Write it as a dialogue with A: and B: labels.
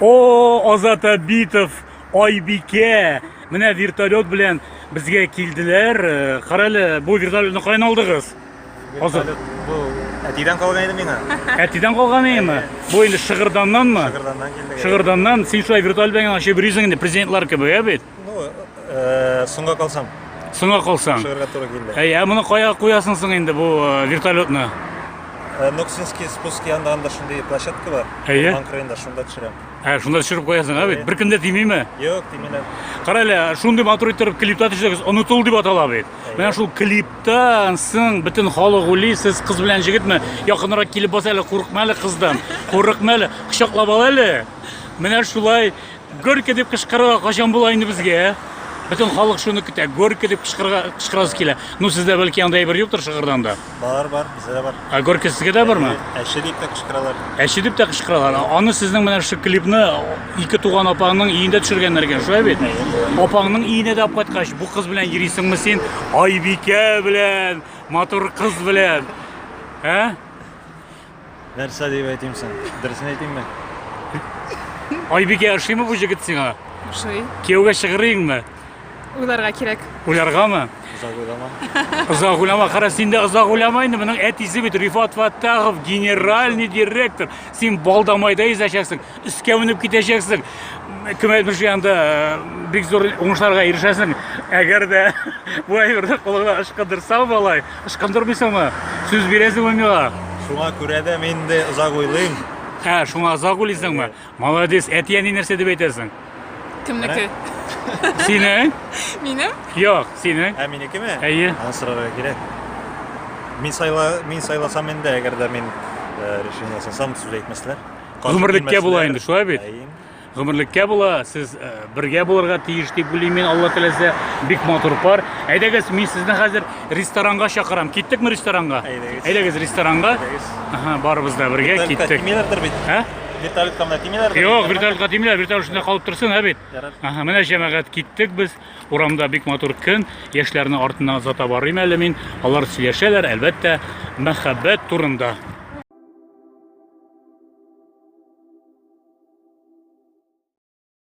A: О, Азат Абитов, Айбике. Менә вертолет белән безгә килделәр. Каралы, бу вертолетны каян алдыгыз? Азат.
B: Бу әтидән калган иде миңа.
A: Әтидән калганмы? Бу инде Шыгырданнанмы?
B: Шыгырданнан килде.
A: Шыгырданнан син шулай вертолет белән ашып йөрисең инде президентлар кебек, бит.
B: Ну, соңга калсам.
A: Соңга калсаң.
B: Шыгырга туры килде.
A: Әй, моны кая куясың соң инде бу вертолетны?
B: Ноксинский спуск янында шундый площадка бар.
A: Әйе.
B: Урман кырыйында шунда төшерәм.
A: Шунда төшереп куясың, бит. Бер кемдә тимиме?
B: Юк, тимиләр.
A: Каралы, шундый матур итеп клипта төшерәгез, онытыл дип атала бит. Менә шул клиптан соң бөтен халык уйлый, сез кыз белән җегетме? Якынрак килеп бас әле, курыкма әле кыздан. Курыкма әле, кочаклап ал әле. Менә шулай Горько дип кычкырырга качан була инде безгә? Бөтен халык шуны көтә. Горько дип кычкырасы килә. Ну сездә бәлки андай бер юктыр Шыгырданда.
B: Бар, бездә дә бар.
A: Горько сезгә дә бармы?
B: Әше дип тә кычкыралар.
A: Әше дип тә кычкыралар. Аны сезнең менә шу клипны ике туган апаңның өендә төшергәннәр икән, шулай бит? Апаңның өенә дә алып кайткач, бу кыз белән йөрисеңме син? Айбике белән, матур кыз белән.
B: Нәрсә дип әйтим син? Дөресен әйтимме?
A: Айбике ашыймы бу җегет сиңа?
C: Шуй.
A: Кияүгә чыгырыйңмы?
C: Уйларга кирәк.
A: Уйларгамы?
B: Узак уйлама.
A: Озак уйлама, кара син дә озак уйлама инде. Моның әтисе бит Рифат Фаттахов, генеральный директор. Син балдамайда изәчәксең, өскә менеп китәчәксең. Кем әйтмеш янда бик зур уңышларга ирешәсең. Әгәр дә бу әйберне кулыңа ышкындырсаң балай, ышкындырмыйсыңмы? Сүз бирәсеңме миңа?
B: Шуңа күрә дә мин дә узак уйлыйм.
A: Шуңа озак уйлыйсыңмы? Молодец, әтия ни нәрсә дип әйтәсең?
C: Кемнеке?
A: Синең?
C: Минем?
A: Юк, синең.
B: Минекеме?
A: Әйе.
B: Аны сорарга кирәк. Мин сайласам инде, әгәр дә мин решение ясасам, сүз әйтмәсләр.
A: Гомерлеккә була инде, шулай бит?
B: Әйе.
A: Гомерлеккә була, сез бергә булырга тиеш дип уйлыйм мин, Алла теләсә, бик матур пар. Әйдәгез, мин сезне хәзер ресторанга чакырам. Киттекме ресторанга? Әйдәгез ресторанга. Барыбыз да бергә киттек.
B: Тимиләрдер бит. Вертолетка менә тимиләрдер.
A: Юк, вертолетка тимиләр, вертолет шунда калып торсын, бит. Менә җәмәгать киттек без. Урамда бик матур көн, яшьләрне артыннан озата барыйм әле мин. Алар сөйләшәләр, әлбәттә, мәхәббәт турында.